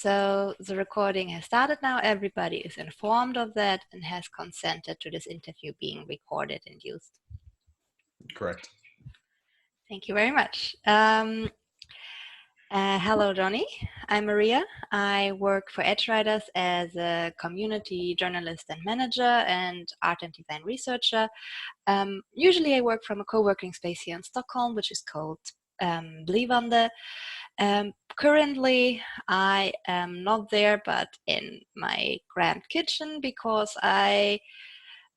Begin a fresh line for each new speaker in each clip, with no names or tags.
So the recording has started now. Everybody is informed of that and has consented to this interview being recorded and used.
Correct.
Thank you very much. Hello, Jonny. I'm Maria. I work for EdgeWriters as a community journalist and manager and art and design researcher. Usually I work from a co-working space here in Stockholm, which is called Blivande. Currently, I am not there, but in my grand kitchen because I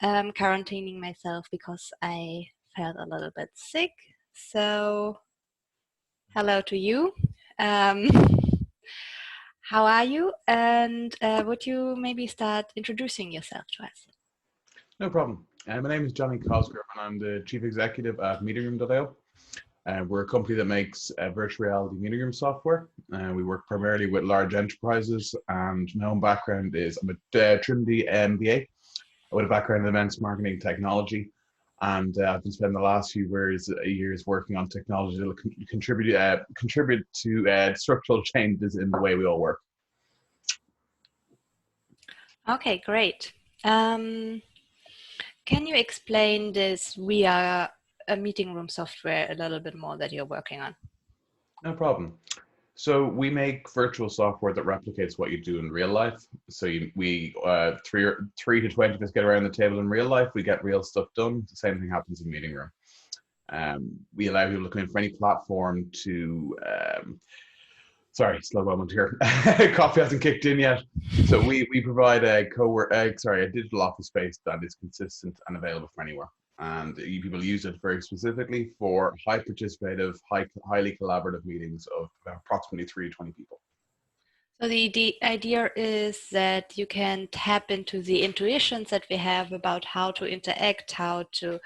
am quarantining myself because I felt a little bit sick. So, hello to you. How are you? And would you maybe start introducing yourself to us?
No problem. My name is Jonny Cosgrove, and I'm the Chief Executive at meetingroom.io. We're a company that makes virtual reality meeting room software. We work primarily with large enterprises, and my own background is I'm a Trinity MBA with a background in events marketing technology, and I've been spending the last few years working on technology that will contribute to structural changes in the way we all work.
Okay, great. Can you explain this via a meeting room software a little bit more that you're working on?
No problem. So we make virtual software that replicates what you do in real life. So we 3 to 20 of us get around the table in real life. We get real stuff done. The same thing happens in meeting room. We allow people to come in from any platform to. Sorry, slow moment here. Coffee hasn't kicked in yet. So we provide a digital office space that is consistent and available from anywhere. And people use it very specifically for high participative, highly collaborative meetings of approximately 3 to 20 people.
So the idea is that you can tap into the intuitions that we have about how to interact, how to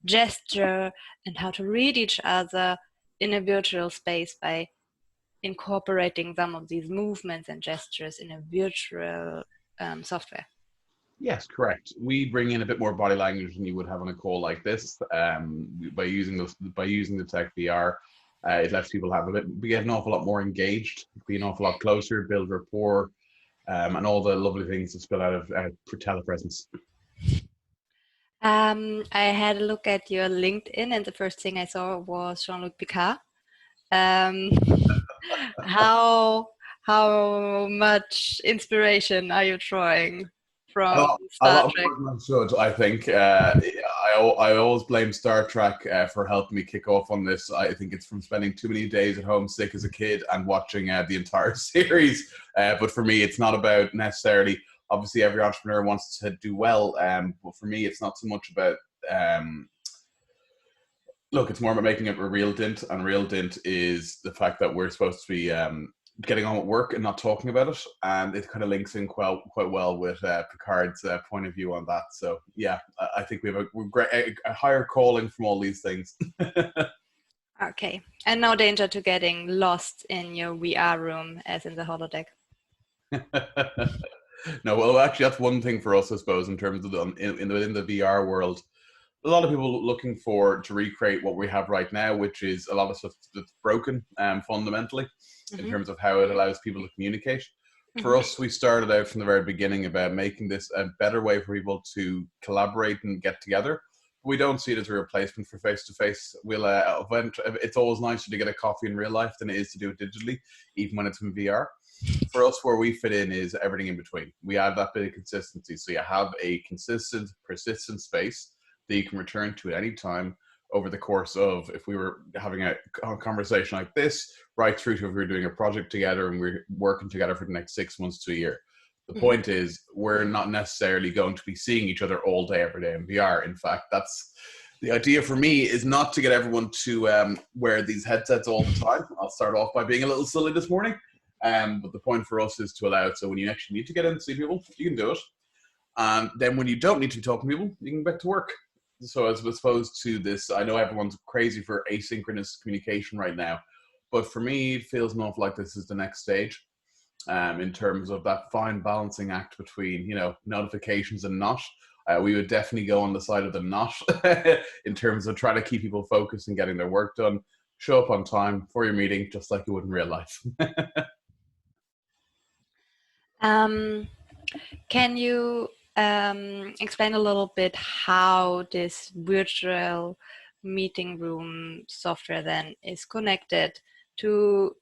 gesture, and how to read each other in a virtual space by incorporating some of these movements and gestures in a virtual software.
Yes, correct. We bring in a bit more body language than you would have on a call like this. By using the tech VR, it lets people get an awful lot more engaged, be an awful lot closer, build rapport, and all the lovely things that spill out of telepresence.
I had a look at your LinkedIn, and the first thing I saw was Jean-Luc Picard. How much inspiration are you drawing from Star Trek?
A lot more than I should, I think. I always blame Star Trek for helping me kick off on this. I think it's from spending too many days at home sick as a kid and watching the entire series. But for me, it's not about necessarily. Obviously, every entrepreneur wants to do well, but for me, it's not so much about. Look, it's more about making it a real dint, and real dint is the fact that we're supposed to be getting on with work and not talking about it, and it kind of links in quite well with Picard's point of view on that. So yeah, I think we have a higher calling from all these things.
Okay, and no danger to getting lost in your VR room as in the holodeck.
No, well, actually, that's one thing for us, I suppose, in terms of within the VR world. A lot of people looking to recreate what we have right now, which is a lot of stuff that's broken fundamentally in terms of how it allows people to communicate. For us, we started out from the very beginning about making this a better way for people to collaborate and get together. We don't see it as a replacement for face-to-face. It's always nicer to get a coffee in real life than it is to do it digitally, even when it's in VR. For us, where we fit in is everything in between. We add that bit of consistency. So you have a consistent, persistent space that you can return to at any time over the course of, if we were having a conversation like this, right through to if we were doing a project together and we're working together for the next 6 months to a year. The point is, we're not necessarily going to be seeing each other all day, every day in VR. In fact, that's the idea for me, is not to get everyone to wear these headsets all the time. I'll start off by being a little silly this morning. But the point for us is to allow it so when you actually need to get in and see people, you can do it. And then when you don't need to talk to people, you can get back to work. So as opposed to this, I know everyone's crazy for asynchronous communication right now, but for me, it feels an awful like this is the next stage in terms of that fine balancing act between, notifications and not. We would definitely go on the side of the not in terms of trying to keep people focused and getting their work done. Show up on time for your meeting, just like you would in real life.
Um, can you explain a little bit how this virtual meeting room software then is connected to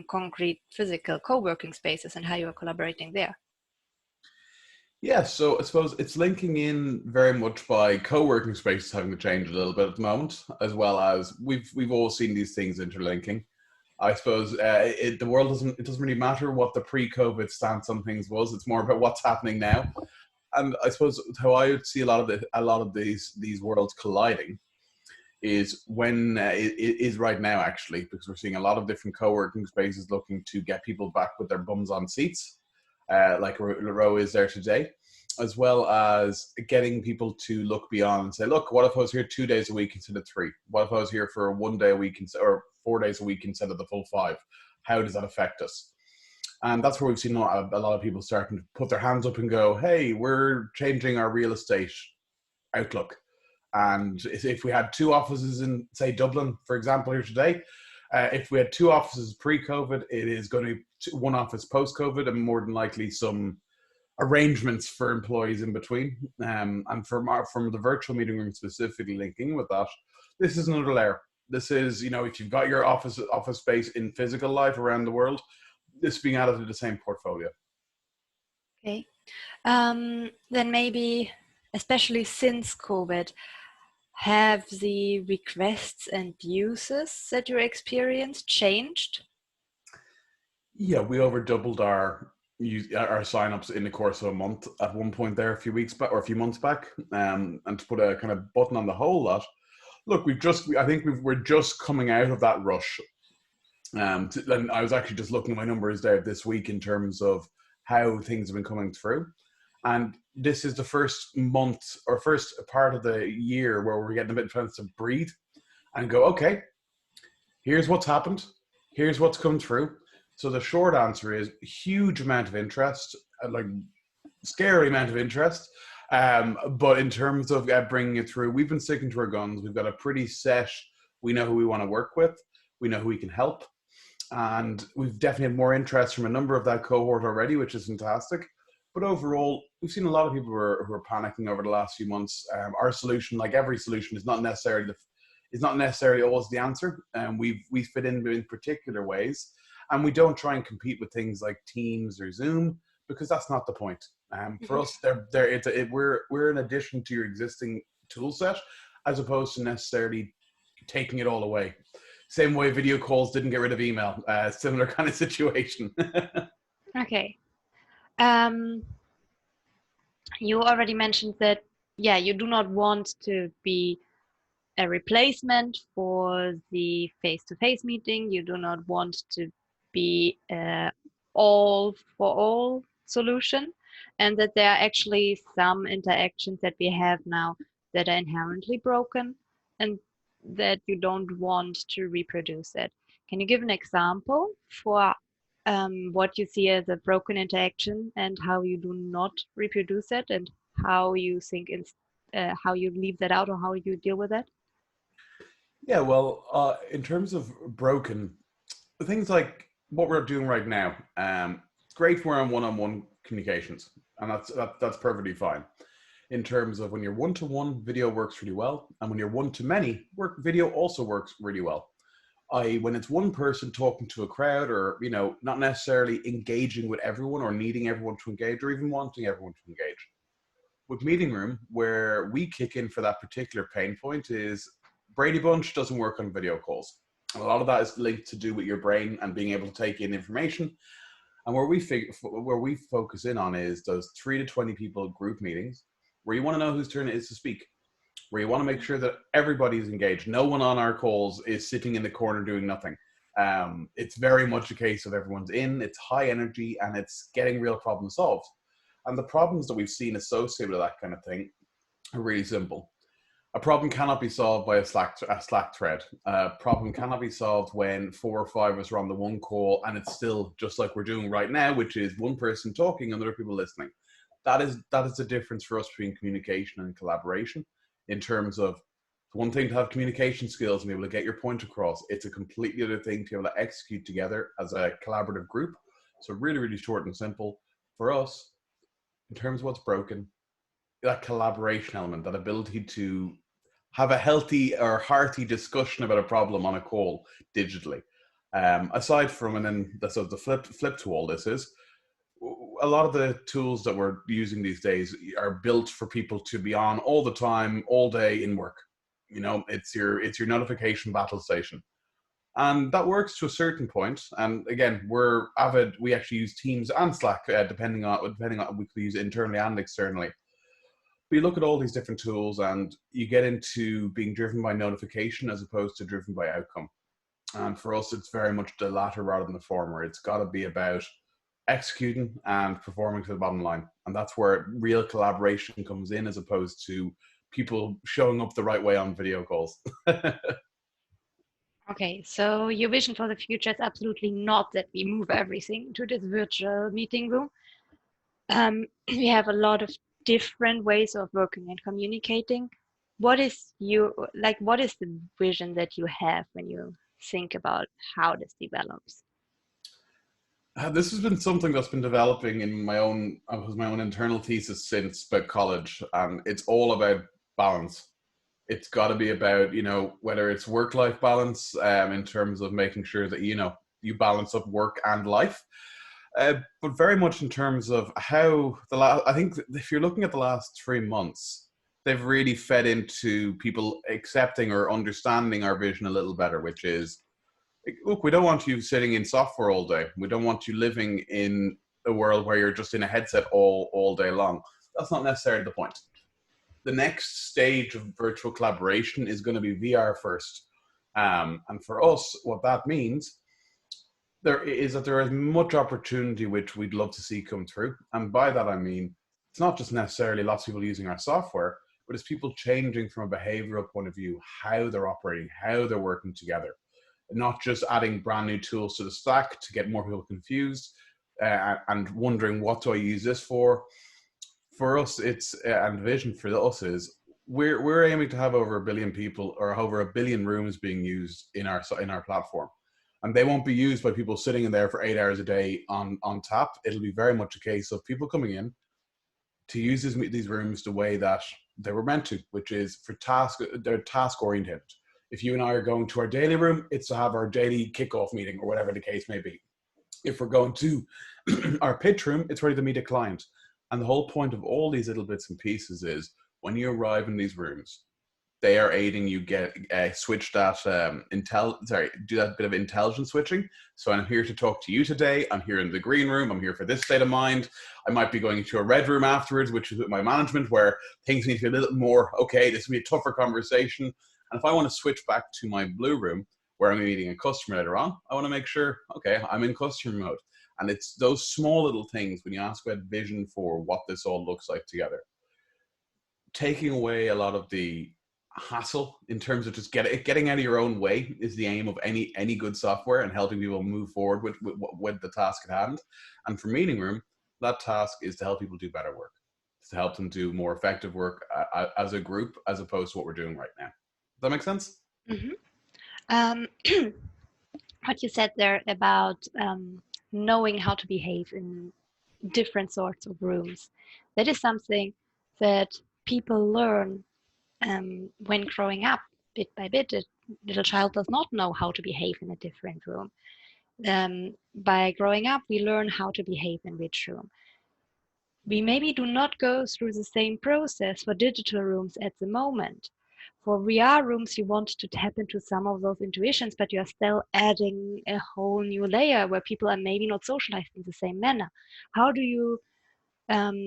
concrete physical co-working spaces and how you are collaborating there?
Yeah, so I suppose it's linking in very much by co-working spaces having to change a little bit at the moment, as well as we've all seen these things interlinking. I suppose the world doesn't really matter what the pre-COVID stance on things was. It's more about what's happening now. And I suppose how I would see a lot of these worlds colliding is when it is right now, actually, because we're seeing a lot of different co-working spaces looking to get people back with their bums on seats, like Row is there today, as well as getting people to look beyond and say, look, what if I was here 2 days a week instead of 3? What if I was here for 1 day a week or 4 days a week instead of the full 5? How does that affect us? And that's where we've seen a lot of people starting to put their hands up and go, hey, we're changing our real estate outlook. And if we had 2 offices in, say, Dublin, for example, here today, if we had 2 offices pre-COVID, it is going to be 1 office post-COVID, and more than likely some arrangements for employees in between. And from the virtual meeting room specifically linking with that, this is another layer. This is, if you've got your office space in physical life around the world, this being added to the same portfolio.
Okay. Then maybe, especially since COVID, have the requests and uses that you experienced changed?
Yeah, we over doubled our signups in the course of a month at one point there a few weeks back or a few months back. And to put a kind of button on the whole lot, look, we're just coming out of that rush. And I was actually just looking at my numbers there this week in terms of how things have been coming through. And this is the first month or first part of the year where we're getting a bit of chance to breathe and go, okay, here's what's happened. Here's what's come through. So the short answer is huge amount of interest, like scary amount of interest. But in terms of bringing it through, we've been sticking to our guns. We've got a pretty set, we know who we want to work with. We know who we can help. And we've definitely had more interest from a number of that cohort already, which is fantastic. But overall, we've seen a lot of people who are panicking over the last few months. Our solution, like every solution, is not necessarily always the answer. We fit in particular ways, and we don't try and compete with things like Teams or Zoom because that's not the point. For us, we're an addition to your existing tool set, as opposed to necessarily taking it all away. Same way video calls didn't get rid of email. Similar kind of situation.
Okay. You already mentioned that, yeah, you do not want to be a replacement for the face-to-face meeting. You do not want to be all for all solution, and that there are actually some interactions that we have now that are inherently broken and that you don't want to reproduce it. Can you give an example for what you see as a broken interaction and how you do not reproduce it and how you think how you leave that out or how you deal with it?
Yeah, well, in terms of broken, things like what we're doing right now, it's great for one-on-one communications, and that's perfectly fine. In terms of when you're one-to-one, video works really well, and when you're one-to-many, video also works really well. When it's one person talking to a crowd, or not necessarily engaging with everyone, or needing everyone to engage, or even wanting everyone to engage. With meeting room, where we kick in for that particular pain point is Brady Bunch doesn't work on video calls. And a lot of that is linked to do with your brain and being able to take in information. And where we focus in on is those 3 to 20 people group meetings where you want to know whose turn it is to speak, where you want to make sure that everybody is engaged. No one on our calls is sitting in the corner doing nothing. It's very much a case of everyone's in, it's high energy, and it's getting real problems solved. And the problems that we've seen associated with that kind of thing are really simple. A problem cannot be solved by a Slack thread. A problem cannot be solved when 4 or 5 of us are on the one call and it's still just like we're doing right now, which is one person talking and other people listening. That is the difference for us between communication and collaboration. In terms of one thing to have communication skills and be able to get your point across, it's a completely other thing to be able to execute together as a collaborative group. So really, really short and simple. For us, in terms of what's broken, that collaboration element, that ability to have a healthy or hearty discussion about a problem on a call digitally. Aside from, and then the sort of the flip to all this is, a lot of the tools that we're using these days are built for people to be on all the time, all day in work. You know, it's your notification battle station, and that works to a certain point. And again, we're avid. We actually use Teams and Slack, depending on we can use it internally and externally. But you look at all these different tools, and you get into being driven by notification as opposed to driven by outcome. And for us, it's very much the latter rather than the former. It's got to be about executing and performing to the bottom line. And that's where real collaboration comes in, as opposed to people showing up the right way on video calls.
Okay, so your vision for the future is absolutely not that we move everything to this virtual meeting room. We have a lot of different ways of working and communicating. What is the vision that you have when you think about how this develops?
This has been something that's been developing in my own internal thesis since about college, and it's all about balance. It's got to be about, whether it's work-life balance, in terms of making sure that you balance up work and life, but very much in terms of how I think if you're looking at the last 3 months, they've really fed into people accepting or understanding our vision a little better, which is, look, we don't want you sitting in software all day. We don't want you living in a world where you're just in a headset all day long. That's not necessarily the point. The next stage of virtual collaboration is going to be VR first. And for us, what that means there is much opportunity which we'd love to see come through. And by that, I mean, it's not just necessarily lots of people using our software, but it's people changing from a behavioral point of view, how they're operating, how they're working together. Not just adding brand new tools to the stack to get more people confused, and wondering, what do I use this for? For us, it's and vision for us is, we're aiming to have over 1 billion people, or over 1 billion rooms being used in our platform, and they won't be used by people sitting in there for 8 hours a day on tap. It'll be very much a case of people coming in to use these rooms the way that they were meant to, which is they're task oriented. If you and I are going to our daily room, it's to have our daily kickoff meeting or whatever the case may be. If we're going to our pitch room, it's ready to meet a client. And the whole point of all these little bits and pieces is, when you arrive in these rooms, they are aiding you get switch that do that bit of intelligence switching. So I'm here to talk to you today. I'm here in the green room. I'm here for this state of mind. I might be going into a red room afterwards, which is with my management, where things need to be a little more, okay, this will be a tougher conversation. And if I want to switch back to my blue room, where I'm meeting a customer later on, I want to make sure, okay, I'm in customer mode. And it's those small little things, when you ask about vision for what this all looks like together, taking away a lot of the hassle in terms of just getting out of your own way is the aim of any good software, and helping people move forward with the task at hand. And for Meeting Room, that task is to help people do better work, to help them do more effective work as a group, as opposed to what we're doing right now. Does that make sense?
Mm-hmm. Um, what you said there about knowing how to behave in different sorts of rooms, that is something that people learn when growing up bit by bit. A little child does not know how to behave in a different room. By growing up, we learn how to behave in which room. We maybe do not go through the same process for digital rooms at the moment. For VR rooms, you want to tap into some of those intuitions, but you're still adding a whole new layer where people are maybe not socialized in the same manner. How do you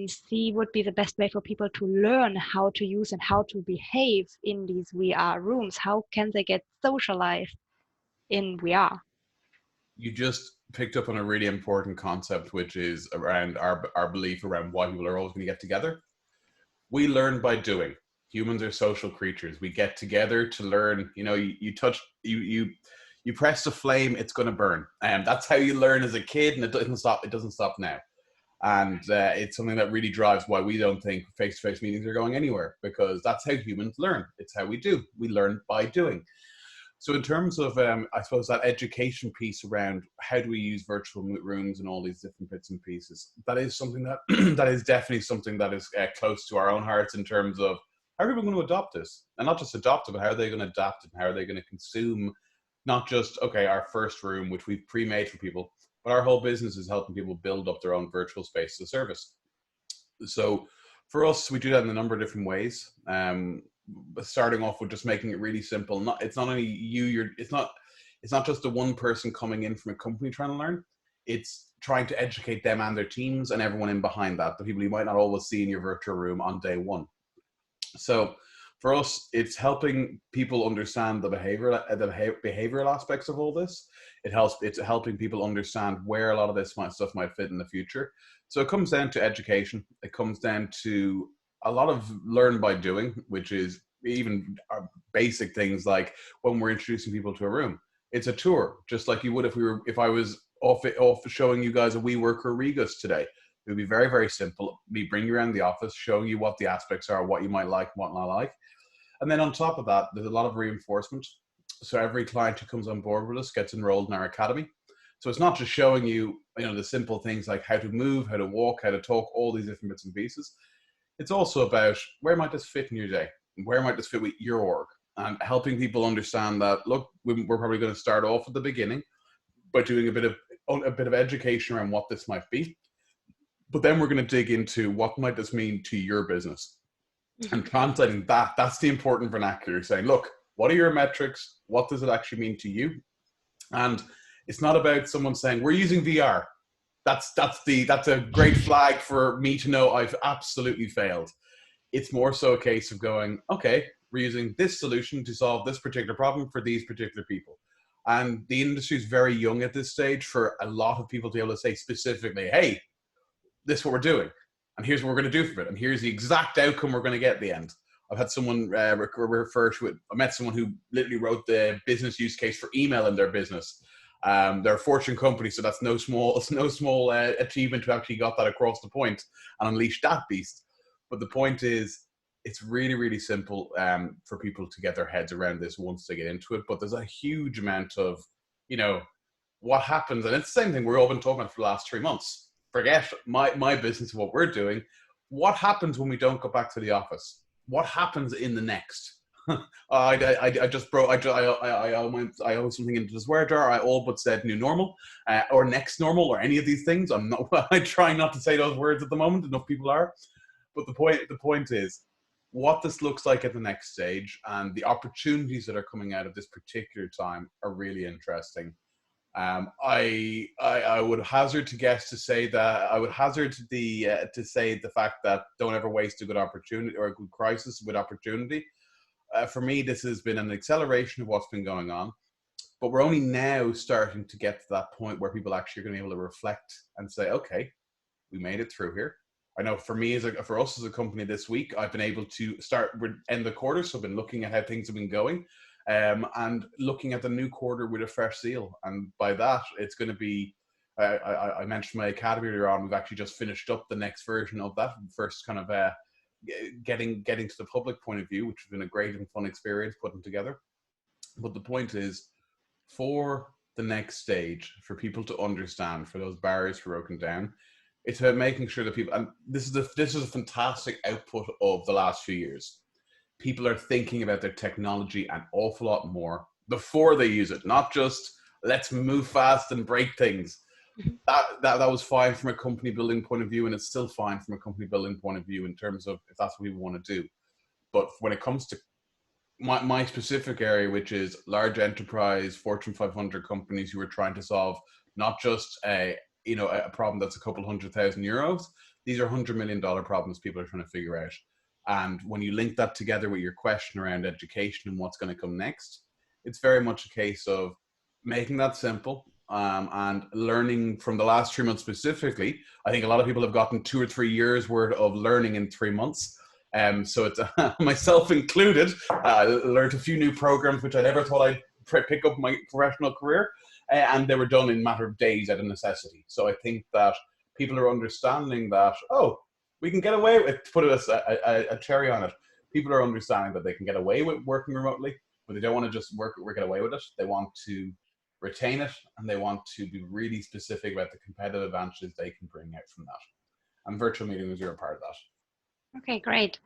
see would be the best way for people to learn how to use and how to behave in these VR rooms? How can they get socialized in VR?
You just picked up on a really important concept, which is around our belief around why people are always going to get together. We learn by doing. Humans are social creatures. We get together to learn. You press the flame, it's going to burn, and that's how you learn as a kid. And it doesn't stop now. And it's something that really drives why we don't think face-to-face meetings are going anywhere, because that's how humans learn. It's how we do. We learn by doing. So in terms of, I suppose, that education piece around how do we use virtual rooms and all these different bits and pieces, that is something that that is definitely something that is close to our own hearts in terms of how are people going to adopt this, and not just adopt it, but how are they going to adapt it, and how are they going to consume, not just okay our first room which we've pre-made for people, but our whole business is helping people build up their own virtual space as a service. So for us, we do that in a number of different ways. Starting off with just making it really simple. It's not only it's not just the one person coming in from a company trying to learn. It's trying to educate them and their teams and everyone in behind that, the people you might not always see in your virtual room on day one. So for us, it's helping people understand the behavioral aspects of all this. It's helping people understand where a lot of this stuff might fit in the future. So it comes down to education. It comes down to a lot of learn by doing, which is even basic things like when we're introducing people to a room. It's a tour, just like you would if I was off showing you guys a WeWork or Regus today. It would be very, very simple. We bring you around the office, showing you what the aspects are, what you might like, what not like. And then on top of that, there's a lot of reinforcement. So every client who comes on board with us gets enrolled in our academy. So it's not just showing you, the simple things like how to move, how to walk, how to talk, all these different bits and pieces. It's also about where might this fit in your day? Where might this fit with your org? And helping people understand that, look, we're probably going to start off at the beginning by doing a bit of education around what this might be. But then we're going to dig into what might this mean to your business. And translating that's the important vernacular, saying, look, what are your metrics? What does it actually mean to you? And it's not about someone saying, we're using VR. That's a great flag for me to know I've absolutely failed. It's more so a case of going, okay, we're using this solution to solve this particular problem for these particular people. And the industry is very young at this stage for a lot of people to be able to say specifically, hey, this is what we're doing, and here's what we're going to do for it, and here's the exact outcome we're going to get at the end. I've had someone refer to it. I met someone who literally wrote the business use case for email in their business. They're a fortune company, so that's no small achievement to actually got that across the point and unleash that beast. But the point is, it's really, really simple for people to get their heads around this once they get into it. But there's a huge amount of, what happens, and it's the same thing we've all been talking about for the last 3 months. Forget my business, what we're doing. What happens when we don't go back to the office? What happens in the next? I just broke. I owe something into the swear jar. I all but said new normal, or next normal, or any of these things. I'm not. I try not to say those words at the moment. Enough people are. But the point is, what this looks like at the next stage, and the opportunities that are coming out of this particular time are really interesting. I would hazard to guess to say that I would hazard to say the fact that don't ever waste a good opportunity or a good crisis with opportunity. For me, this has been an acceleration of what's been going on, but we're only now starting to get to that point where people actually are going to be able to reflect and say, okay, we made it through here. I know for me, for us as a company this week, I've been able to end the quarter, so I've been looking at how things have been going. And looking at the new quarter with a fresh seal. And by that, it's going to be, I mentioned my academy earlier on, we've actually just finished up the next version of that, first kind of getting to the public point of view, which has been a great and fun experience putting together. But the point is, for the next stage, for people to understand, for those barriers to be broken down, it's about making sure that people, and this is a fantastic output of the last few years. People are thinking about their technology an awful lot more before they use it, not just let's move fast and break things. That was fine from a company building point of view, and it's still fine from a company building point of view in terms of if that's what people want to do. But when it comes to my specific area, which is large enterprise, Fortune 500 companies who are trying to solve not just a problem that's a couple €100,000, these are $100 million problems people are trying to figure out. And when you link that together with your question around education and what's going to come next, it's very much a case of making that simple and learning from the last 3 months specifically. I think a lot of people have gotten 2 or 3 years worth of learning in 3 months. So it's myself included. I learned a few new programs, which I never thought I'd pick up my professional career. And they were done in a matter of days out of necessity. So I think that people are understanding that, we can get away with, to put a cherry on it, people are understanding that they can get away with working remotely. but they don't want to just work it away with it. They want to retain it, and they want to be really specific about the competitive advantages they can bring out from that. And virtual meetings are a part of that.
Okay, great.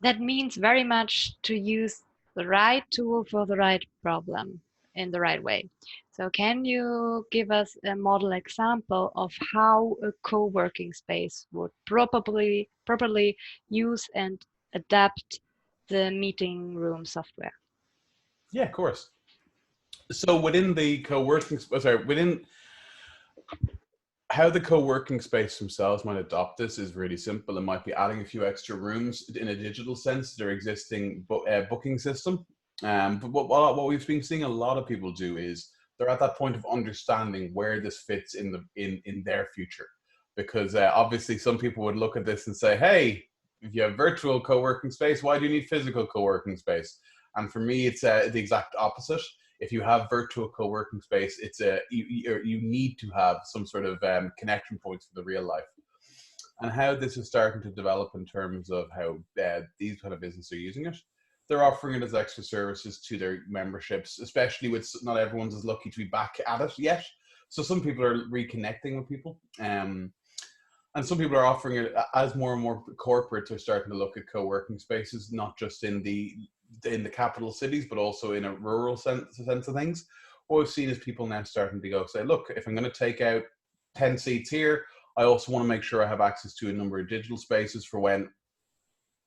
That means very much to use the right tool for the right problem in the right way. So can you give us a model example of how a co-working space would properly use and adapt the meeting room software?
Yeah, of course. So within the within how the co-working space themselves might adopt this is really simple. It might be adding a few extra rooms in a digital sense to their existing booking system. But what we've been seeing a lot of people do is they're at that point of understanding where this fits in their future. Because obviously some people would look at this and say, hey, if you have virtual co-working space, why do you need physical co-working space? And for me, it's the exact opposite. If you have virtual co-working space, it's you need to have some sort of connection points for the real life. And how this is starting to develop in terms of how these kind of businesses are using it. They're offering it as extra services to their memberships, especially with not everyone's as lucky to be back at it yet. So some people are reconnecting with people. And some people are offering it as more and more corporates are starting to look at co-working spaces, not just in the capital cities, but also in a rural sense of things. What we've seen is people now starting to go say, look, if I'm going to take out 10 seats here, I also want to make sure I have access to a number of digital spaces for when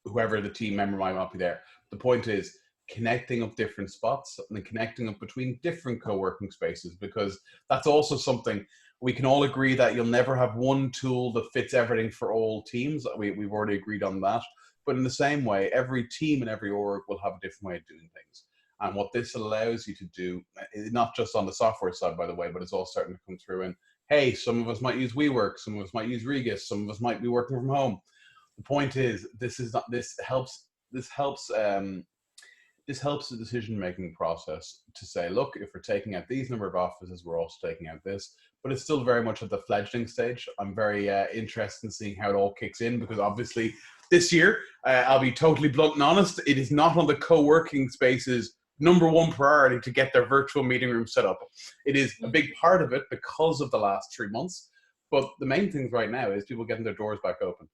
whoever the team member might not be there. The point is connecting up different spots and connecting up between different co-working spaces, because that's also something we can all agree that you'll never have one tool that fits everything for all teams. We've already agreed on that. But in the same way, every team and every org will have a different way of doing things. And what this allows you to do, not just on the software side, by the way, but it's all starting to come through in, hey, some of us might use WeWork, some of us might use Regis, some of us might be working from home. The point is, this helps the decision-making process to say, look, if we're taking out these number of offices, we're also taking out this, but it's still very much at the fledgling stage. I'm very interested in seeing how it all kicks in, because obviously this year, I'll be totally blunt and honest, it is not on the co-working spaces number one priority to get their virtual meeting room set up. It is a big part of it because of the last 3 months, but the main thing right now is people getting their doors back open.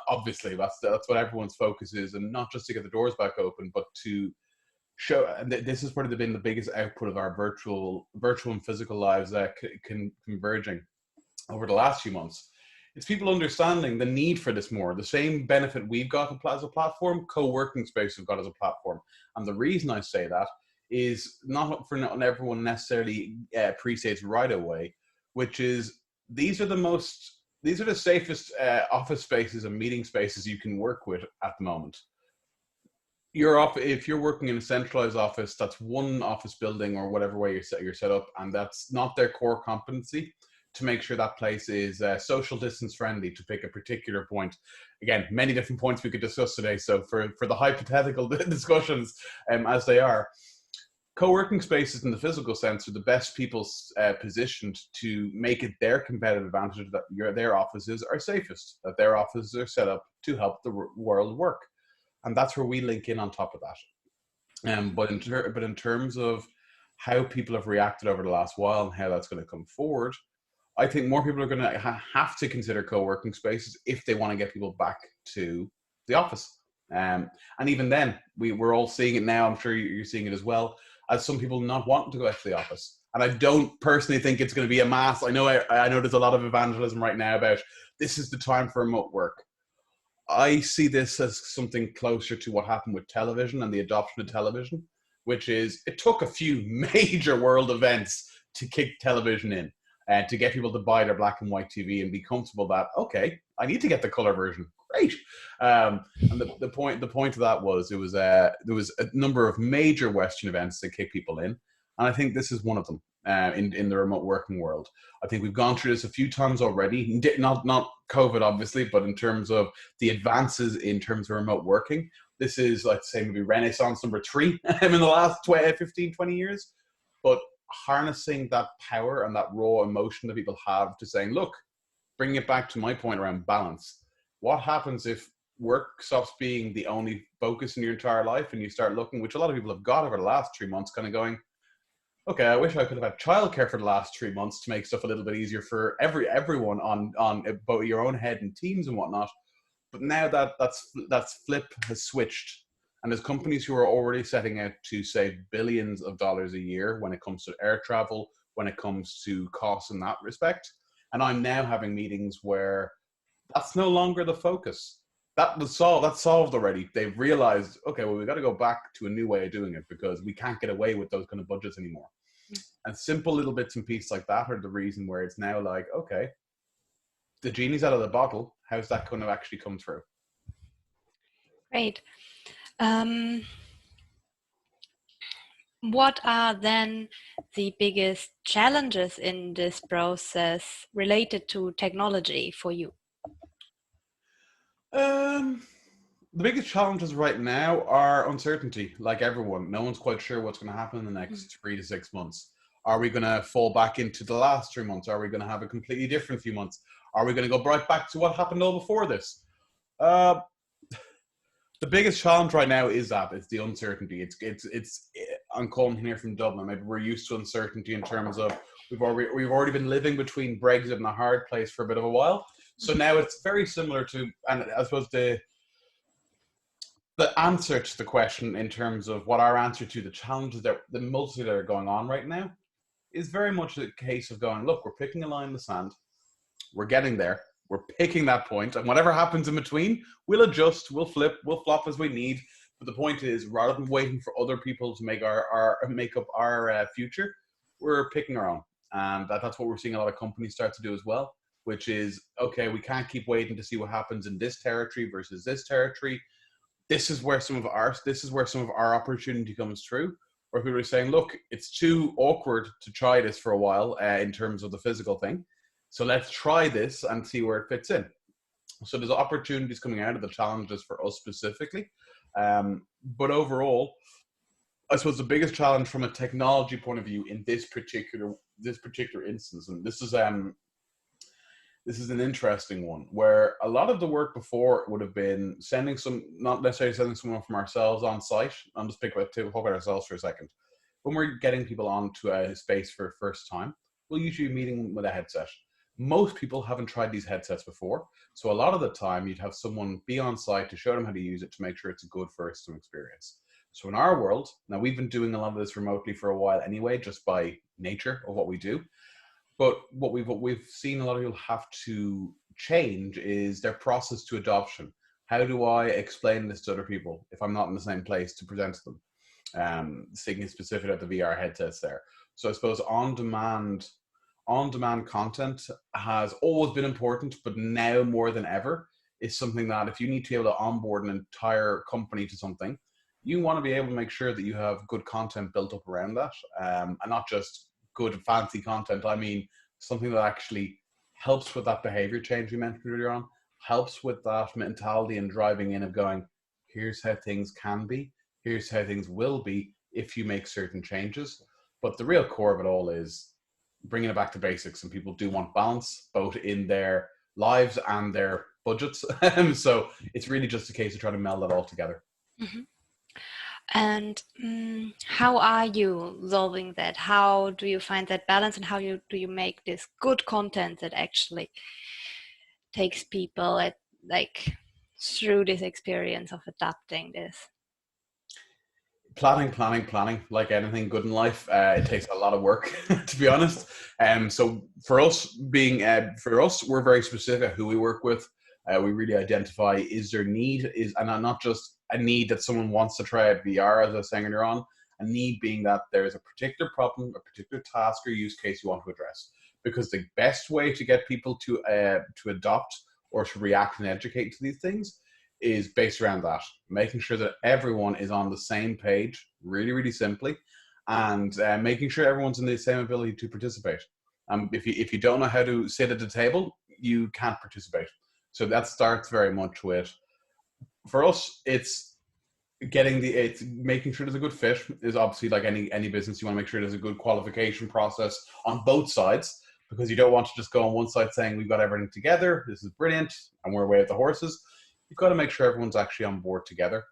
Obviously, that's what everyone's focus is, and not just to get the doors back open, but to show. And this has probably been the biggest output of our virtual and physical lives converging over the last few months. It's people understanding the need for this more. The same benefit we've got as a platform, co-working space have got as a platform. And the reason I say that is not everyone necessarily appreciates right away, which is these are the safest office spaces and meeting spaces you can work with at the moment. If you're working in a centralized office, that's one office building or whatever way you're set up, and that's not their core competency to make sure that place is social distance friendly, to pick a particular point. Again, many different points we could discuss today. So for the hypothetical discussions as they are, co-working spaces in the physical sense are the best people positioned to make it their competitive advantage that their offices are safest, that their offices are set up to help the world work. And that's where we link in on top of that. But in terms of how people have reacted over the last while and how that's going to come forward, I think more people are going to have to consider co-working spaces if they want to get people back to the office. And even then, we're all seeing it now. I'm sure you're seeing it as well, as some people not wanting to go out to the office. And I don't personally think it's going to be a mass. I know there's a lot of evangelism right now about this is the time for remote work. I see this as something closer to what happened with television and the adoption of television, which is it took a few major world events to kick television in and to get people to buy their black and white TV and be comfortable that, okay, I need to get the color version. Great. And the point of that was there was a number of major Western events that kick people in. And I think this is one of them in the remote working world. I think we've gone through this a few times already, not COVID, obviously, but in terms of the advances in terms of remote working. This is, let's say, maybe Renaissance number 3 in the last 15, 20 years. But harnessing that power and that raw emotion that people have to saying, look, bringing it back to my point around balance. What happens if work stops being the only focus in your entire life, and you start looking, which a lot of people have got over the last 3 months, kind of going, okay, I wish I could have had childcare for the last 3 months to make stuff a little bit easier for everyone on both your own head and teams and whatnot. But now that's flip has switched, and there's companies who are already setting out to save billions of dollars a year when it comes to air travel, when it comes to costs in that respect. And I'm now having meetings where that's no longer the focus. That was solved. That's solved already. They've realized, okay, well, we got to go back to a new way of doing it because we can't get away with those kind of budgets anymore. And simple little bits and pieces like that are the reason where it's now like, okay, the genie's out of the bottle. How's that going to actually come through?
Great. What are then the biggest challenges in this process related to technology for you?
The biggest challenges right now are uncertainty. Like everyone, no one's quite sure what's going to happen in the next 3 to 6 months. Are we going to fall back into the last 3 months? Are we going to have a completely different few months? Are we going to go right back to what happened all before this? The biggest challenge right now is that it's the uncertainty. I'm calling here from Dublin. Maybe we're used to uncertainty in terms of we've already been living between Brexit and a hard place for a bit of a while. So now it's very similar to, and I suppose the answer to the question in terms of what our answer to the challenges that the multitude that are going on right now is very much a case of going, look, we're picking a line in the sand. We're getting there. We're picking that point, and whatever happens in between, we'll adjust, we'll flip, we'll flop as we need. But the point is, rather than waiting for other people to make make up our future, we're picking our own, and that's what we're seeing a lot of companies start to do as well. Which is, okay, we can't keep waiting to see what happens in this territory versus this territory. This is where some of our opportunity comes through. Or people are saying, look, it's too awkward to try this for a while in terms of the physical thing. So let's try this and see where it fits in. So there's opportunities coming out of the challenges for us specifically. But overall, I suppose the biggest challenge from a technology point of view in this particular instance, and this is an interesting one, where a lot of the work before would have been not necessarily sending someone from ourselves on site. I'll just talk about ourselves for a second. When we're getting people onto a space for the first time, we'll usually be meeting with a headset. Most people haven't tried these headsets before. So a lot of the time you'd have someone be on site to show them how to use it to make sure it's a good first experience. So in our world, now we've been doing a lot of this remotely for a while anyway, just by nature of what we do. But what we've seen a lot of people have to change is their process to adoption. How do I explain this to other people if I'm not in the same place to present to them? Thinking specific at the VR headsets there. So I suppose on-demand content has always been important, but now more than ever is something that if you need to be able to onboard an entire company to something, you want to be able to make sure that you have good content built up around that, and not just good fancy content. I mean something that actually helps with that behavior change we mentioned earlier on, helps with that mentality and driving in of going, here's how things can be, here's how things will be if you make certain changes. But the real core of it all is bringing it back to basics, and people do want balance both in their lives and their budgets. So it's really just a case of trying to meld that all together.
Mm-hmm. And how are you solving that? How do you find that balance, and how do you make this good content that actually takes people through this experience of adapting this?
Planning. Like anything good in life, it takes a lot of work, to be honest. So for us, we're very specific who we work with. We really identify, is there need, and not just a need that someone wants to try out VR, as I was saying earlier on, a need being that there is a particular problem, a particular task or use case you want to address. Because the best way to get people to adopt or to react and educate to these things is based around that, making sure that everyone is on the same page, really, really simply, and making sure everyone's in the same ability to participate. If you don't know how to sit at the table, you can't participate. So that starts very much with, for us, it's making sure there's a good fit. Is obviously like any business, you want to make sure there's a good qualification process on both sides, because you don't want to just go on one side saying we've got everything together, this is brilliant, and we're away at the horses. you've got to make sure everyone's actually on board together.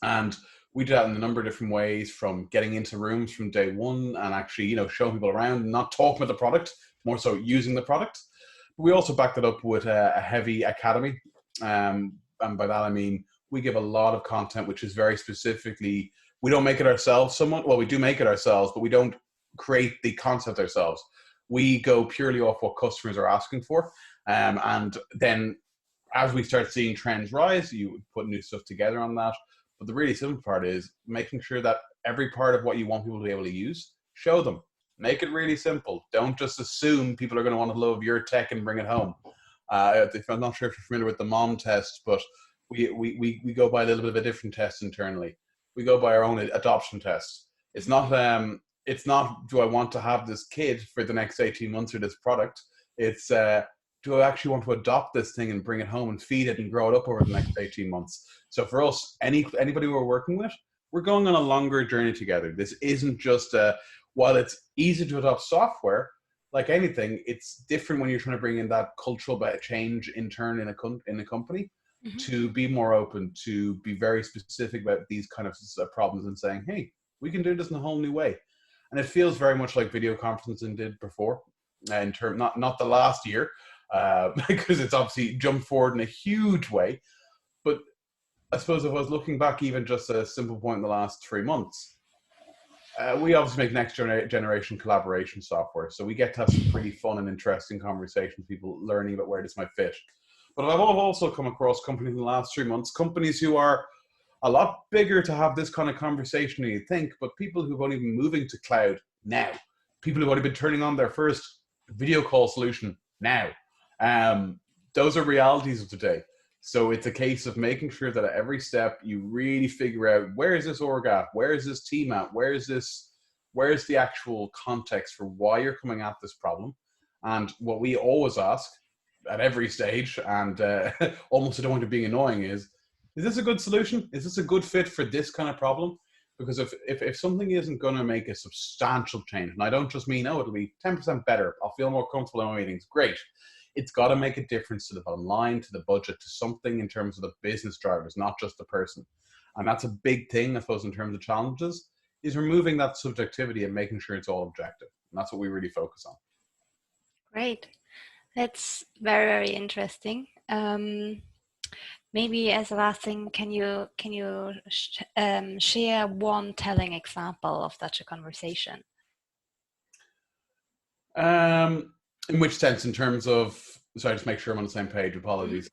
And we do that in a number of different ways, from getting into rooms from day one and actually, showing people around and not talking about the product, more so using the product. We also back that up with a heavy academy. And by that, I mean, we give a lot of content, which is very specifically, we don't make it ourselves somewhat. Well, we do make it ourselves, but we don't create the concept ourselves. We go purely off what customers are asking for. And then as we start seeing trends rise, you put new stuff together on that. But the really simple part is making sure that every part of what you want people to be able to use, show them. Make it really simple. Don't just assume people are going to want to love your tech and bring it home. I'm not sure if you're familiar with the MOM test, but we go by a little bit of a different test internally. We go by our own adoption test. It's not do I want to have this kid for the next 18 months or this product. It's do I actually want to adopt this thing and bring it home and feed it and grow it up over the next 18 months? So for us, anybody we're working with, we're going on a longer journey together. This isn't just while it's easy to adopt software, like anything, it's different when you're trying to bring in that cultural change in turn in a company, mm-hmm. to be more open, to be very specific about these kind of problems and saying, hey, we can do this in a whole new way. And it feels very much like video conferencing did before, in term not the last year, because it's obviously jumped forward in a huge way. But I suppose if I was looking back, even just a simple point in the last 3 months, we obviously make next generation collaboration software. So we get to have some pretty fun and interesting conversations, people learning about where this might fit. But I've also come across companies in the last 3 months, companies who are a lot bigger to have this kind of conversation than you think, but people who've only been moving to cloud now, people who've only been turning on their first video call solution now. Those are realities of today. So it's a case of making sure that at every step you really figure out, where is this org at? Where is this team at? Where is the actual context for why you're coming at this problem? And what we always ask at every stage, and almost to the point of being annoying, is this a good solution? Is this a good fit for this kind of problem? Because if something isn't going to make a substantial change, and I don't just mean, it'll be 10% better, I'll feel more comfortable in my meetings, great. It's got to make a difference to the bottom line, to the budget, to something in terms of the business drivers, not just the person. And that's a big thing, I suppose, in terms of challenges, is removing that subjectivity and making sure it's all objective. And that's what we really focus on.
Great. That's very, very interesting. Maybe as a last thing, can you share one telling example of such a conversation?
In which sense? In terms of, sorry, just make sure I'm on the same page. Apologies.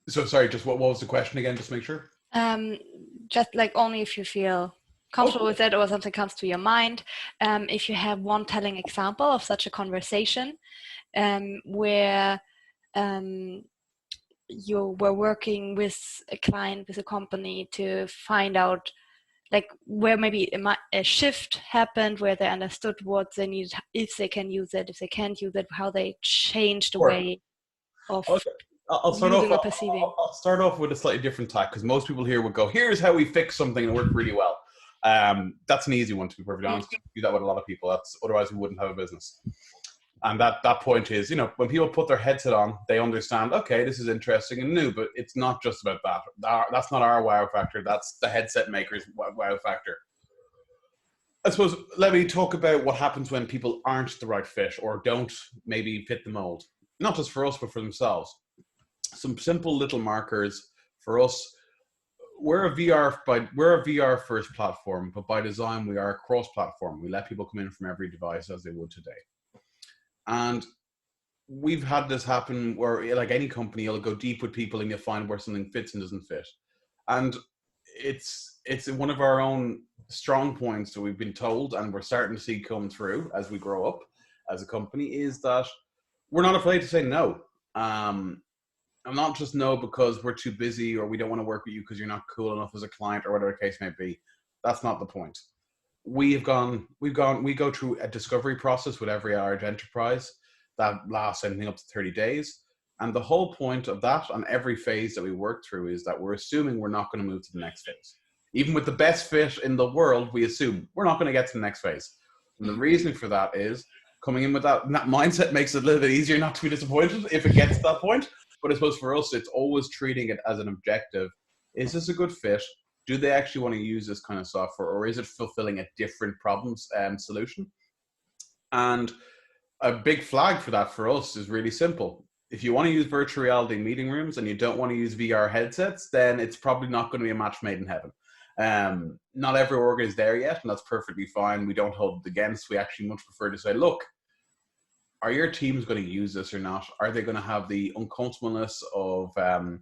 So sorry, just what was the question again? Just make sure.
Just like only if you feel comfortable with it or something comes to your mind. If you have one telling example of such a conversation where you were working with a client, with a company to find out like where maybe a shift happened, where they understood what they need, if they can use it, if they can't use it, how they changed the way of using or perceiving.
I'll start off with a slightly different tack, because most people here would go, here's how we fix something and it worked really well. That's an easy one, to be perfectly honest. We do that with a lot of people. Otherwise we wouldn't have a business. And that point is, when people put their headset on, they understand, okay, this is interesting and new, but it's not just about that. That's not our wow factor. That's the headset maker's wow factor. I suppose, let me talk about what happens when people aren't the right fit or don't maybe fit the mold. Not just for us, but for themselves. Some simple little markers for us. We're a VR first platform, but by design, we are a cross-platform. We let people come in from every device as they would today. And we've had this happen where, like any company, you'll go deep with people and you'll find where something fits and doesn't fit. And it's one of our own strong points that we've been told, and we're starting to see come through as we grow up as a company, is that we're not afraid to say no. And not just no because we're too busy or we don't want to work with you because you're not cool enough as a client or whatever the case may be. That's not the point. We go through a discovery process with every large enterprise that lasts anything up to 30 days. And the whole point of that on every phase that we work through is that we're assuming we're not going to move to the next phase. Even with the best fit in the world, we assume we're not going to get to the next phase. And the reason for that is coming in with that mindset makes it a little bit easier not to be disappointed if it gets to that point. But I suppose for us, it's always treating it as an objective. Is this a good fit? Do they actually want to use this kind of software, or is it fulfilling a different problems solution? And a big flag for that for us is really simple. If you want to use virtual reality meeting rooms and you don't want to use VR headsets, then it's probably not going to be a match made in heaven. Not every org is there yet, and that's perfectly fine. We don't hold it against. We actually much prefer to say, look, are your teams going to use this or not? Are they going to have the uncomfortableness of, are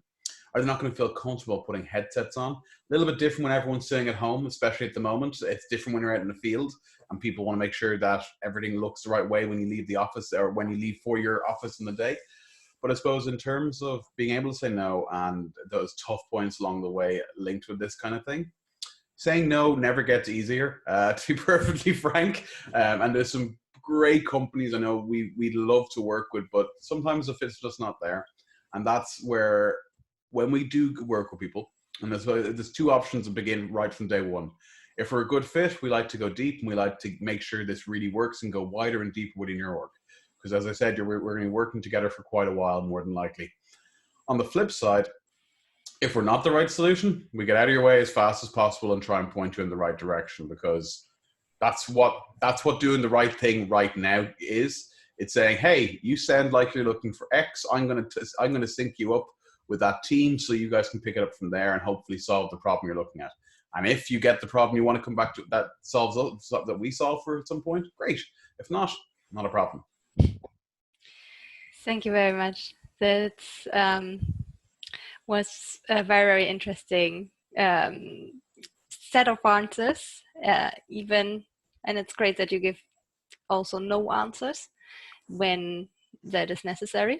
they not going to feel comfortable putting headsets on? A little bit different when everyone's sitting at home, especially at the moment. It's different when you're out in the field and people want to make sure that everything looks the right way when you leave the office or when you leave for your office in the day. But I suppose in terms of being able to say no and those tough points along the way linked with this kind of thing, saying no never gets easier, to be perfectly frank. And there's some great companies I know we'd love to work with, but sometimes the fit's just not there. And that's where, when we do work with people, and there's two options to begin right from day one. If we're a good fit, we like to go deep and we like to make sure this really works and go wider and deeper within your org. Because as I said, we're going to be working together for quite a while, more than likely. On the flip side, if we're not the right solution, we get out of your way as fast as possible and try and point you in the right direction, because that's what doing the right thing right now is. It's saying, hey, you sound like you're looking for X. I'm going to sync you up with that team so you guys can pick it up from there and hopefully solve the problem you're looking at. And if you get the problem you want to come back to that that we solve for at some point, great. If not, not a problem.
Thank you very much. That was a very, very interesting set of answers, and it's great that you give also no answers when that is necessary.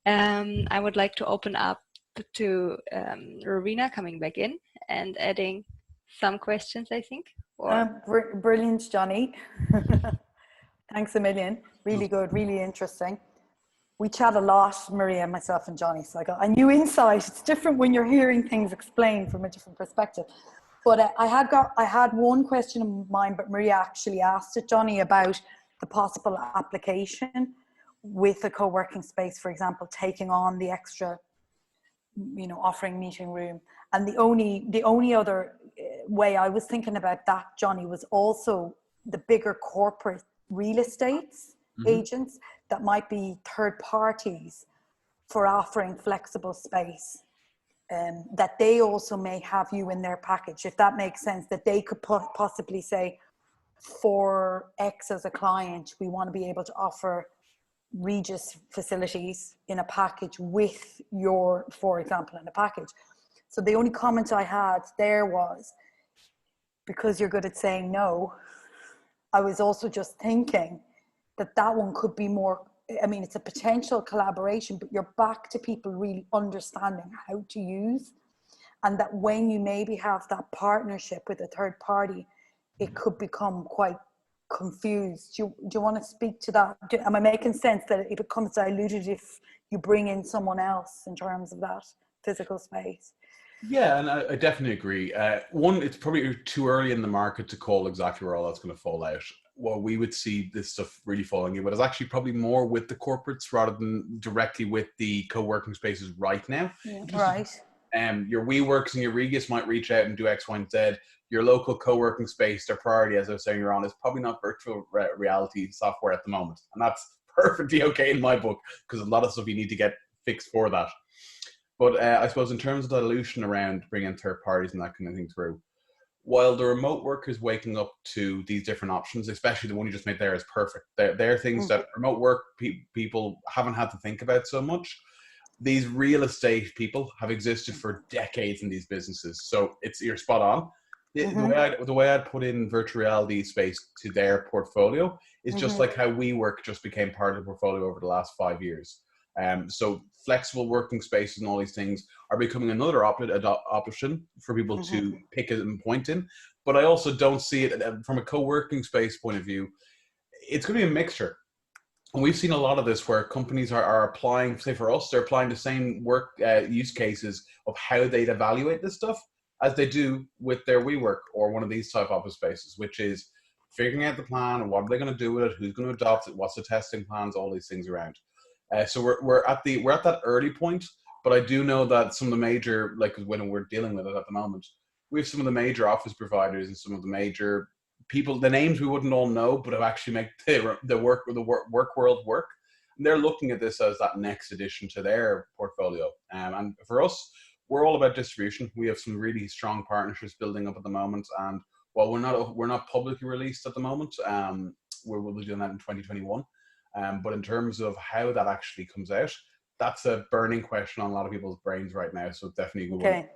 I would like to open up to Rowena coming back in and adding some questions, I think.
Brilliant, Jonny. Thanks a million. Really good, really interesting. We chat a lot, Maria, myself and Jonny, so I got a new insight. It's different when you're hearing things explained from a different perspective. But I had one question in mind, but Maria actually asked it, Jonny, about the possible application with a co-working space, for example, taking on the extra, offering meeting room. And the only other way I was thinking about that, Jonny, was also the bigger corporate real estates, agents that might be third parties for offering flexible space. That they also may have you in their package, if that makes sense, that they could possibly say, for X as a client, we want to be able to offer Regis facilities in a package with your, for example, in a package. So the only comment I had there was, because you're good at saying no, I was also just thinking that one could be more, I mean, it's a potential collaboration, but you're back to people really understanding how to use, and that when you maybe have that partnership with a third party, it could become quite confused. Do you want to speak to that? Am I making sense that it becomes diluted if you bring in someone else in terms of that physical space?
Yeah, and I definitely agree. One, it's probably too early in the market to call exactly where all that's going to fall out. Well, we would see this stuff really falling in, but it's actually probably more with the corporates rather than directly with the co-working spaces right now.
Yeah, right.
Your WeWorks and your Regis might reach out and do X, Y, and Z. Your local co-working space, their priority, as I was saying, you're on, is probably not virtual reality software at the moment. And that's perfectly okay in my book, because a lot of stuff you need to get fixed for that. But I suppose in terms of dilution around bringing third parties and that kind of thing through, while the remote workers waking up to these different options, especially the one you just made there, is perfect. They're things that remote work people haven't had to think about so much. These real estate people have existed for decades in these businesses. So you're spot on. The way I'd put in virtual reality space to their portfolio is just like how WeWork just became part of the portfolio over the last 5 years. So flexible working spaces and all these things are becoming another option for people to pick and point in. But I also don't see it from a co-working space point of view. It's going to be a mixture. And we've seen a lot of this where companies are applying, say for us, they're applying the same work use cases of how they'd evaluate this stuff as they do with their WeWork or one of these type of office spaces, which is figuring out the plan and what are they going to do with it, who's going to adopt it, what's the testing plans, all these things around. So we're at that early point. But I do know that some of the major, like when we're dealing with it at the moment, we have some of the major office providers and some of the major people, the names we wouldn't all know, but have actually make the work world work. And they're looking at this as that next addition to their portfolio. And for us, we're all about distribution. We have some really strong partnerships building up at the moment. And while we're not publicly released at the moment, we'll be doing that in 2021. But in terms of how that actually comes out, that's a burning question on a lot of people's brains right now. So definitely Google.
Okay.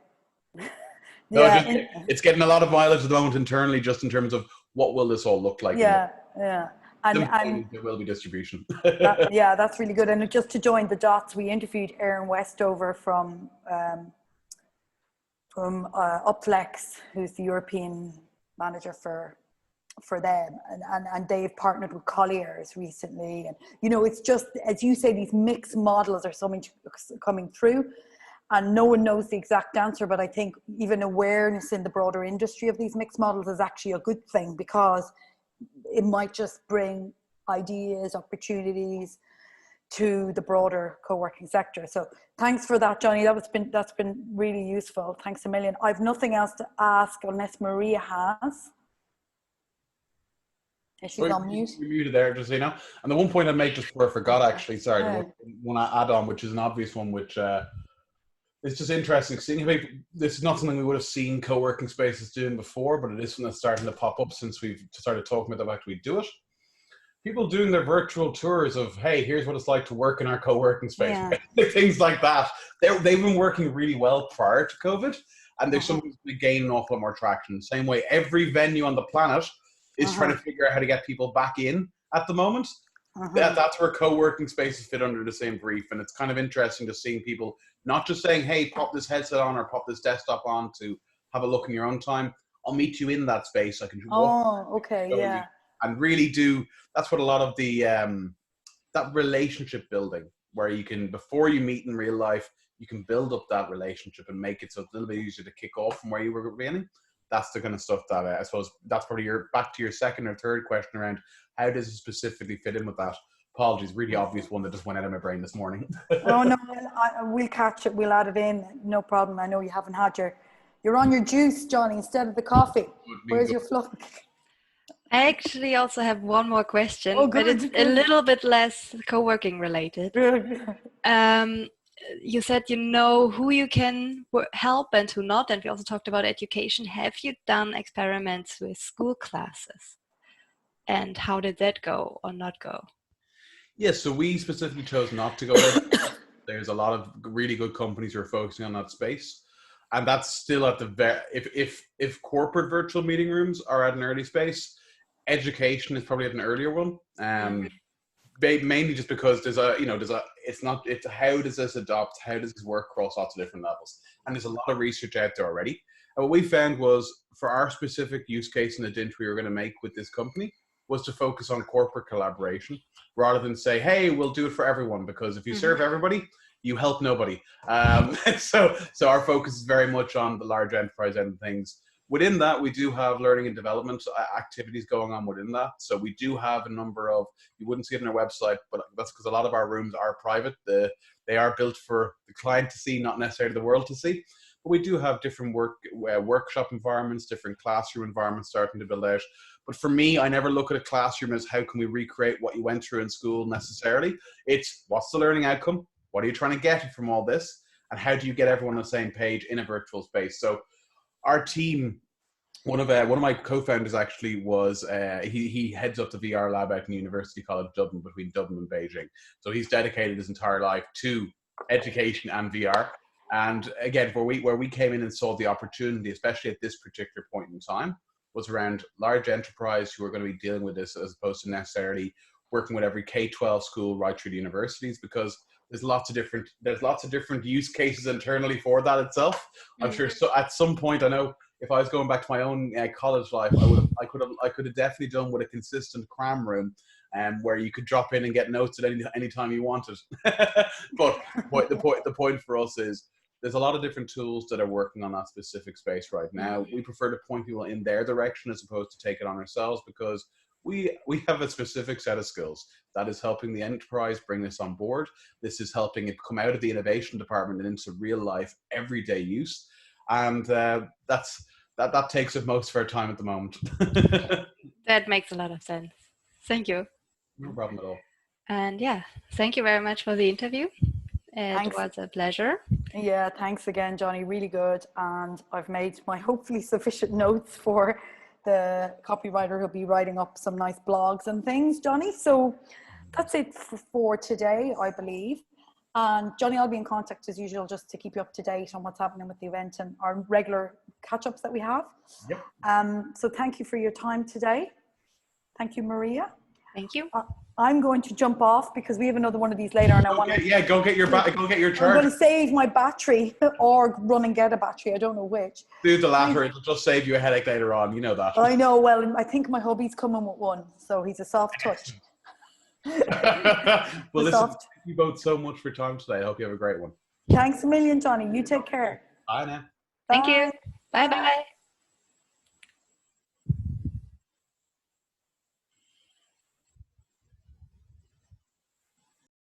No,
Yeah.
it's getting a lot of mileage at the moment internally, just in terms of what will this all look like.
Yeah. Yeah. And
there will be distribution.
yeah, that's really good. And just to join the dots, we interviewed Aaron Westover from Upflex, who's the European manager for them, and they've partnered with Collier's recently. And you know, it's just, as you say, these mixed models are so much coming through, and no one knows the exact answer. But I think even awareness in the broader industry of these mixed models is actually a good thing, because it might just bring ideas, opportunities to the broader co-working sector. So thanks for that, Jonny. That's been really useful. Thanks a million. I've nothing else to ask unless Maria has. She's on mute.
You're muted there, just so you know. And the one point I made just before I forgot, actually, sorry, one I add on, which is an obvious one, which it's just interesting seeing how this is not something we would have seen co-working spaces doing before, but it is something that's starting to pop up since we've started talking about the fact we do it. People doing their virtual tours of, hey, here's what it's like to work in our co-working space. Yeah. Things like that. They've been working really well prior to COVID, and there's something to gain an awful lot more traction. Same way every venue on the planet is trying to figure out how to get people back in at the moment. That's where co-working spaces fit under the same brief. And it's kind of interesting to see people not just saying, hey, pop this headset on or pop this desktop on to have a look in your own time. I'll meet you in that space. I can and really do. That's what a lot of the that relationship building, where you can, before you meet in real life, you can build up that relationship and make it so it's a little bit easier to kick off from where you were beginning. That's the kind of stuff that I suppose that's probably back to your second or third question around how does it specifically fit in with that. Apologies, really obvious one that just went out of my brain this morning.
Oh no, we'll catch it. We'll add it in. No problem. I know you haven't had you're on your juice, Jonny, instead of the coffee. Where's your fluff?
I actually also have one more question, but it's a little bit less co-working related. You said you know who you can help and who not, and we also talked about education. Have you done experiments with school classes? And how did that go or not go?
Yes, so we specifically chose not to go there. There's a lot of really good companies who are focusing on that space. And that's still at the if corporate virtual meeting rooms are at an early space, education is probably at an earlier one. Mainly just because it's how does this adopt, how does this work across lots of different levels? And there's a lot of research out there already. And what we found was, for our specific use case and the dent we were going to make with this company, was to focus on corporate collaboration rather than say, hey, we'll do it for everyone, because if you serve everybody, you help nobody. So our focus is very much on the large enterprise end of things. Within that, we do have learning and development activities going on within that. So we do have a number of, you wouldn't see it on our website, but that's because a lot of our rooms are private. They are built for the client to see, not necessarily the world to see. But we do have different workshop environments, different classroom environments starting to build out. But for me, I never look at a classroom as how can we recreate what you went through in school necessarily. It's what's the learning outcome? What are you trying to get from all this? And how do you get everyone on the same page in a virtual space? So our team, one of my co-founders actually was, he heads up the VR lab out in University College Dublin, between Dublin and Beijing. So he's dedicated his entire life to education and VR. And again, where we came in and saw the opportunity, especially at this particular point in time, was around large enterprise who are going to be dealing with this, as opposed to necessarily working with every K-12 school right through the universities, because there's lots of different use cases internally for that itself. I'm sure. So at some point, I know if I was going back to my own college life, I could have definitely done with a consistent cram room, where you could drop in and get notes at any time you wanted. But the point for us is, there's a lot of different tools that are working on that specific space right now. We prefer to point people in their direction as opposed to take it on ourselves, because we have a specific set of skills that is helping the enterprise bring this on board. This is helping it come out of the innovation department and into real life, everyday use. And that takes up most of our time at the moment.
That makes a lot of sense. Thank you.
No problem at all.
And yeah, thank you very much for the interview. It was a pleasure.
Yeah, thanks again, Jonny. Really good. And I've made my hopefully sufficient notes for the copywriter who'll be writing up some nice blogs and things, Jonny. So that's it for today, I believe. And Jonny, I'll be in contact as usual just to keep you up to date on what's happening with the event and our regular catch-ups that we have.
Yep.
So thank you for your time today. Thank you, Maria.
Thank you.
I'm going to jump off because we have another one of these later, and I want to.
Yeah, go get your charge.
I'm going to save my battery or run and get a battery. I don't know which.
Do the latter. It'll just save you a headache later on. You know that.
I know. Well, I think my hubby's coming with one, so he's a soft touch.
Well, listen, thank you both so much for your time today. I hope you have a great one.
Thanks a million, Jonny. You take care.
Bye now.
Thank you. Bye bye.